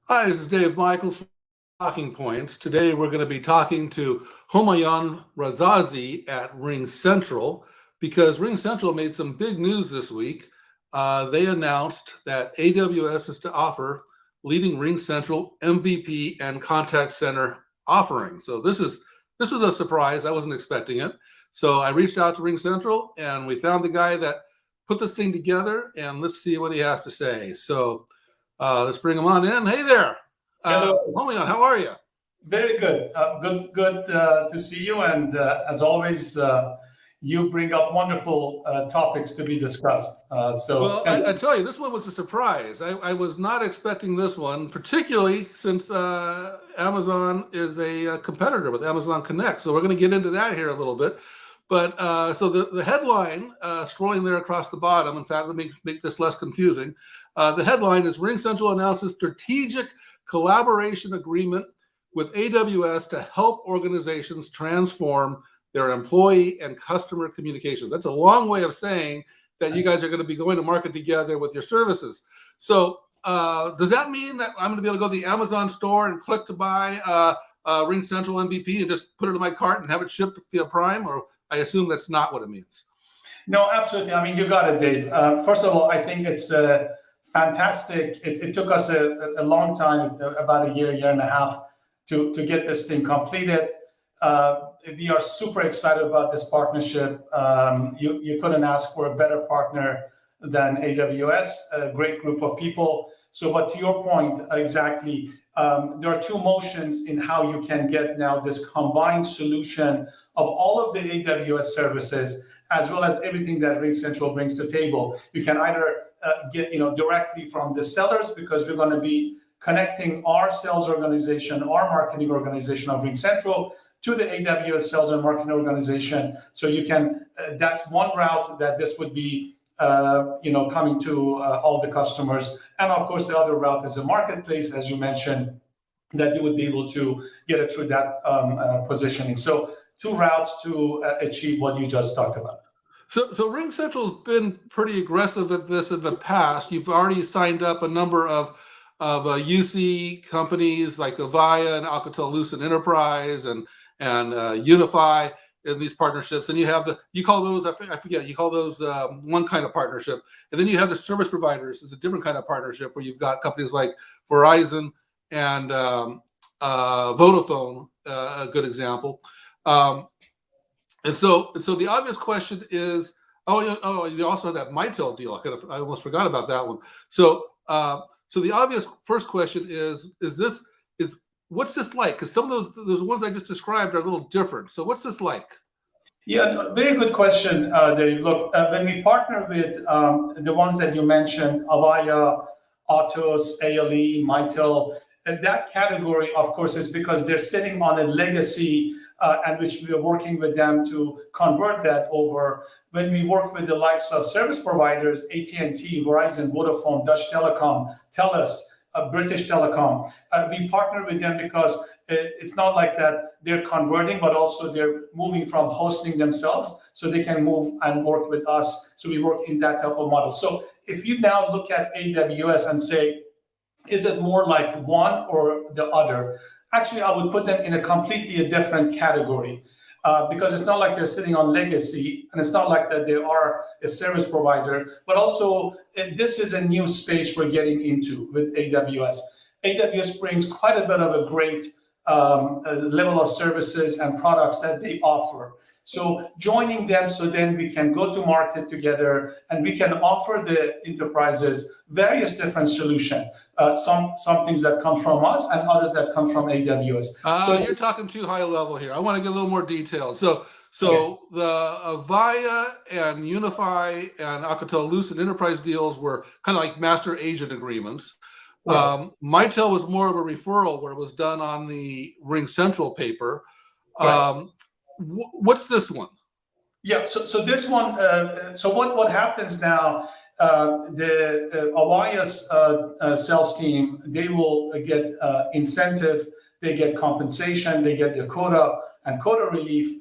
Hi, this is Dave Michels from Talking Points. Today we're going to be talking to Homayoun Razavi at RingCentral because RingCentral made some big news this week. They announced that AWS is to offer leading RingCentral MVP and contact center offering. So this is a surprise. I wasn't expecting it. So I reached out to RingCentral and we found the guy that put this thing together, and let's see what he has to say. So let's bring him on in. Hey there. Hello. Homayoun, how are you? Very good. Good to see you. And as always, you bring up wonderful topics to be discussed. Well, I tell you, this one was a surprise. I was not expecting this one, particularly since Amazon is a competitor with Amazon Connect. So we're going to get into that here a little bit. But so the headline, scrolling there across the bottom, in fact, let me make this less confusing. The headline is RingCentral announces strategic collaboration agreement with AWS to help organizations transform their employee and customer communications. That's a long way of saying that you guys are going to be going to market together with your services. So does that mean that I'm going to be able to go to the Amazon store and click to buy RingCentral MVP and just put it in my cart and have it shipped via Prime? Or I assume that's not what it means. No, absolutely. I mean, you got it, Dave. First of all, I think it's fantastic. It took us a long time, about a year and a half, to get this thing completed. We are super excited about this partnership. You couldn't ask for a better partner than AWS, a great group of people. So, but to your point, exactly, there are two motions in how you can get now this combined solution of all of the AWS services, as well as everything that RingCentral brings to the table. You can either get directly from the sellers, because we're going to be connecting our sales organization, our marketing organization of RingCentral to the AWS sales and marketing organization. So you can, that's one route that this would be, coming to all the customers. And of course, the other route is a marketplace, as you mentioned, that you would be able to get it through that positioning. So two routes to achieve what you just talked about. So RingCentral's been pretty aggressive at this in the past. You've already signed up a number of UC companies like Avaya and Alcatel-Lucent Enterprise and Unify in these partnerships, and you call those one kind of partnership, and then you have the service providers. It's a different kind of partnership where you've got companies like Verizon and Vodafone, a good example. And so the obvious question is, you also have that Mitel deal. I almost forgot about that one. So the obvious first question is what's this like? Because some of those ones I just described are a little different. So what's this like? Yeah, no, very good question, Dave. Look, when we partner with the ones that you mentioned, Avaya, Atos, ALE, Mitel, that category, of course, is because they're sitting on a legacy and which we are working with them to convert that over. When we work with the likes of service providers, AT&T, Verizon, Vodafone, Dutch Telecom, TELUS, British Telecom, we partner with them because it's not like that they're converting, but also they're moving from hosting themselves so they can move and work with us. So we work in that type of model. So if you now look at AWS and say, is it more like one or the other? Actually, I would put them in a completely different category because it's not like they're sitting on legacy, and it's not like that they are a service provider, but also this is a new space we're getting into with AWS. AWS brings quite a bit of a great level of services and products that they offer. So joining them, so then we can go to market together and we can offer the enterprises various different solutions. Some things that come from us and others that come from AWS. So you're talking too high level here. I want to get a little more detailed. So the Avaya and Unify and Alcatel-Lucent Enterprise deals were kind of like master agent agreements. Right. Mitel was more of a referral where it was done on the RingCentral paper. Right. What's this one? Yeah, so this one, so what happens now, the Avaya's sales team, they will get incentive, they get compensation, they get the quota and quota relief.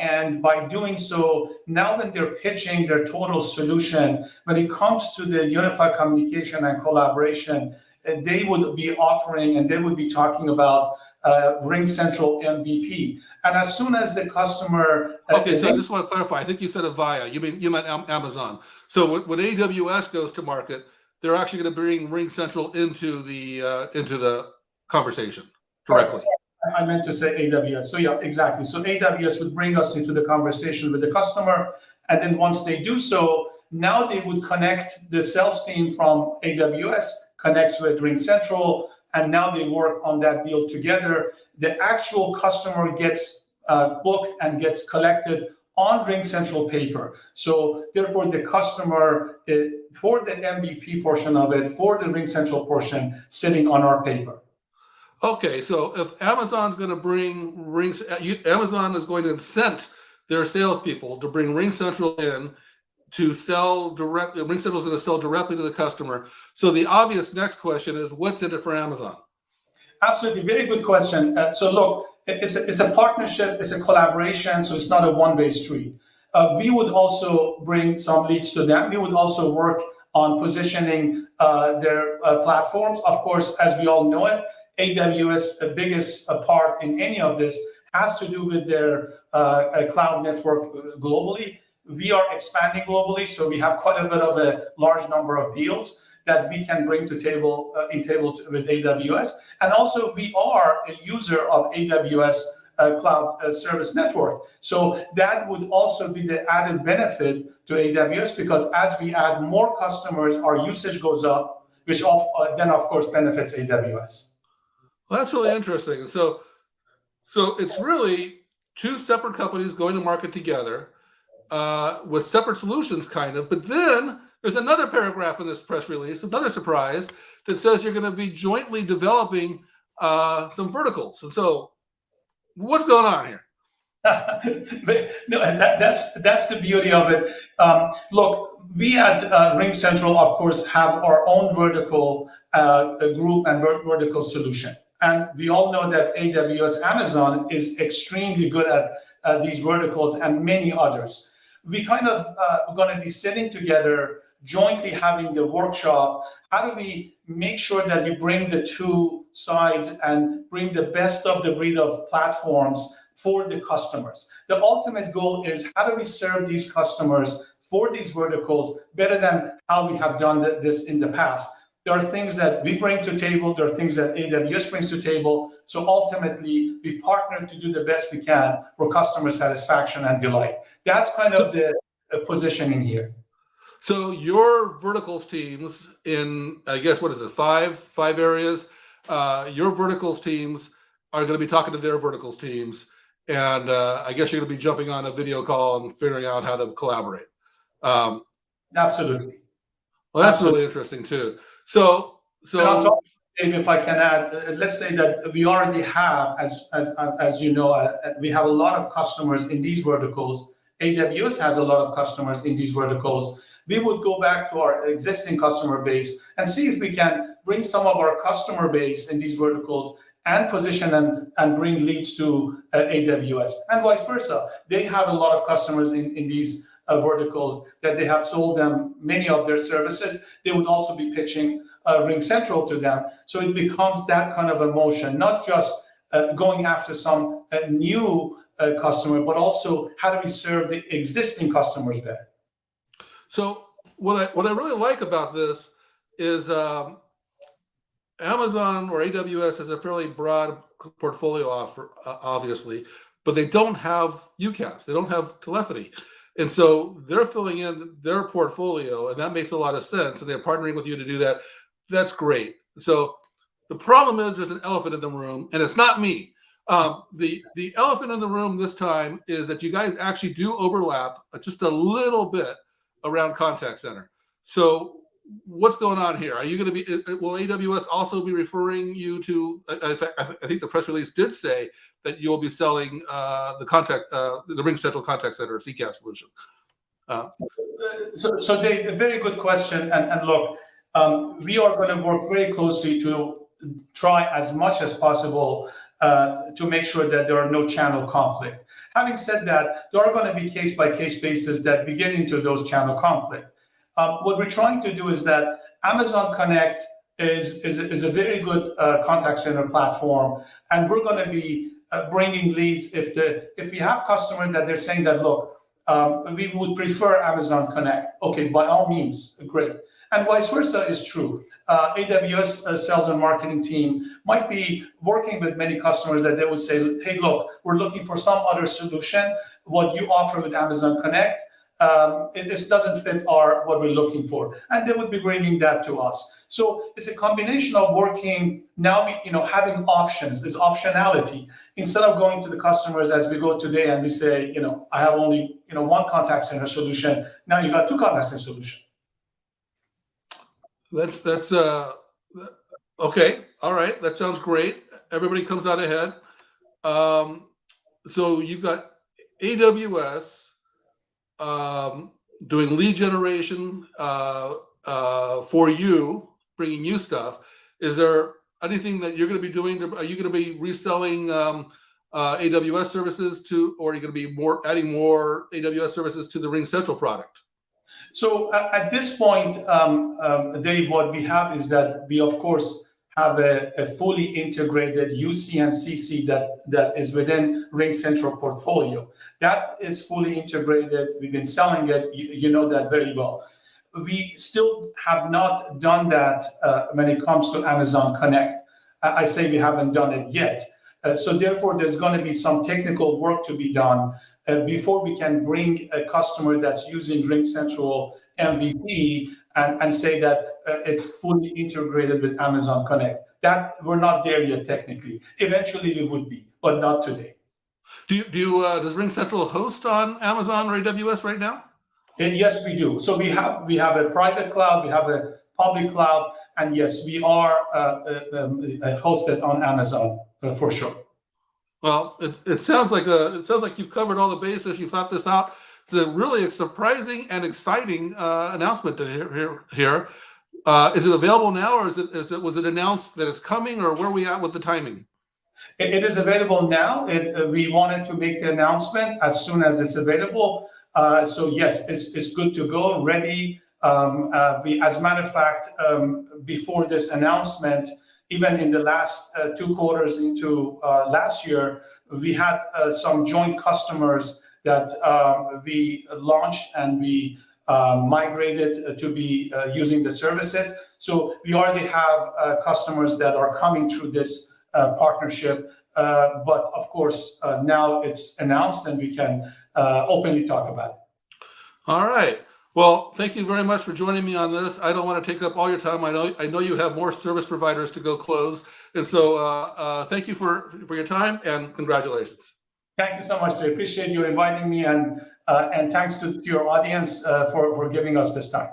And by doing so, now when they're pitching their total solution, when it comes to the unified communication and collaboration, they would be offering and they would be talking about RingCentral MVP. And as soon as the customer okay, so I just want to clarify. I think you said Avaya. You meant Amazon. So when AWS goes to market, they're actually going to bring RingCentral into the conversation directly. I meant to say AWS. So yeah, exactly. So AWS would bring us into the conversation with the customer, and then once they do so, now they would connect the sales team from AWS connects with RingCentral, and now they work on that deal together. The actual customer gets booked and gets collected on RingCentral paper. So therefore, the customer, for the MVP portion of it, for the RingCentral portion, sitting on our paper. Okay, so if Amazon's going to bring Amazon is going to incent their salespeople to bring RingCentral in to sell directly. RingCentral is going to sell directly to the customer. So the obvious next question is, what's in it for Amazon? Absolutely, very good question. So look, it's a partnership, it's a collaboration, so it's not a one-way street. We would also bring some leads to them. We would also work on positioning their platforms. Of course, as we all know it, AWS, the biggest part in any of this has to do with their cloud network globally. We are expanding globally, so we have quite a bit of a large number of deals that we can bring to table with AWS. And also, we are a user of AWS Cloud Service Network. So that would also be the added benefit to AWS, because as we add more customers, our usage goes up, which then, of course, benefits AWS. Well, that's really interesting. So it's really two separate companies going to market together with separate solutions, kind of. But then there's another paragraph in this press release, another surprise, that says you're going to be jointly developing some verticals. And so, what's going on here? No, and that's the beauty of it. Look, we at RingCentral, of course, have our own vertical group and vertical solution. And we all know that AWS Amazon is extremely good at these verticals and many others. We kind of are going to be sitting together, jointly having the workshop. How do we make sure that we bring the two sides and bring the best of the breed of platforms for the customers? The ultimate goal is, how do we serve these customers for these verticals better than how we have done this in the past? There are things that we bring to table. There are things that AWS brings to table. So ultimately, we partner to do the best we can for customer satisfaction and delight. That's kind of the positioning here. So your verticals teams in, I guess, what is it, five areas? Your verticals teams are going to be talking to their verticals teams, and I guess you're going to be jumping on a video call and figuring out how to collaborate. Absolutely. Well, that's really interesting too. So if I can add, let's say that we already have, as you know, we have a lot of customers in these verticals. AWS has a lot of customers in these verticals. We would go back to our existing customer base and see if we can bring some of our customer base in these verticals and position and bring leads to AWS, and vice versa. They have a lot of customers in these verticals that they have sold them many of their services. They would also be pitching RingCentral to them. So it becomes that kind of a motion, not just going after some new customer, but also how do we serve the existing customers better? So what I really like about this is Amazon or AWS has a fairly broad portfolio offer, obviously, but they don't have UCaaS. They don't have telephony. And so they're filling in their portfolio, and that makes a lot of sense. And they're partnering with you to do that. That's great. So the problem is there's an elephant in the room, and it's not me. The elephant in the room this time is that you guys actually do overlap just a little bit around contact center. So what's going on here? Are you going to be, will AWS also be referring you to, I think the press release did say that you'll be selling the RingCentral contact center CCaaS solution. So Dave, a very good question. And look, we are going to work very closely to try as much as possible to make sure that there are no channel conflict. Having said that, there are going to be case-by-case basis that we get into those channel conflict. What we're trying to do is that Amazon Connect is a very good contact center platform, and we're going to be bringing leads if we have customers that they're saying that, look, we would prefer Amazon Connect. Okay, by all means, great. And vice versa is true. AWS sales and marketing team might be working with many customers that they would say, hey, look, we're looking for some other solution. What you offer with Amazon Connect, this doesn't fit what we're looking for. And they would be bringing that to us. So it's a combination of working now, having options, this optionality. Instead of going to the customers as we go today and we say, I have only, one contact center solution. Now you got two contact center solutions. That's okay. All right. That sounds great. Everybody comes out ahead. So you've got AWS doing lead generation for you, bringing you stuff. Is there anything that you're going to be doing? Are you going to be reselling AWS services or are you going to be adding more AWS services to the RingCentral product? So at this point, Dave, what we have is that we, of course, have a fully integrated UC and CC that is within RingCentral portfolio. That is fully integrated. We've been selling it. You know that very well. We still have not done that when it comes to Amazon Connect. I say we haven't done it yet. So therefore, there's going to be some technical work to be done before we can bring a customer that's using RingCentral MVP and say that it's fully integrated with Amazon Connect. That we're not there yet technically. Eventually we would be, but not today. Does RingCentral host on Amazon or AWS right now? Yes, we do. So we have a private cloud, we have a public cloud, and yes, we are hosted on Amazon for sure. Well, it sounds like you've covered all the bases. You thought this out. It's really a surprising and exciting announcement to hear. Is it available now, or was it announced that it's coming, or where are we at with the timing? It is available now. We wanted to make the announcement as soon as it's available. So yes, it's good to go, ready. As a matter of fact, before this announcement, even in the last 2 quarters into last year, we had some joint customers that we launched and we migrated to be using the services. So we already have customers that are coming through this partnership. But of course, now it's announced and we can openly talk about it. All right. Well, thank you very much for joining me on this. I don't want to take up all your time. I know you have more service providers to go close. And so thank you for your time and congratulations. Thank you so much. I appreciate you inviting me, and thanks to your audience for giving us this time.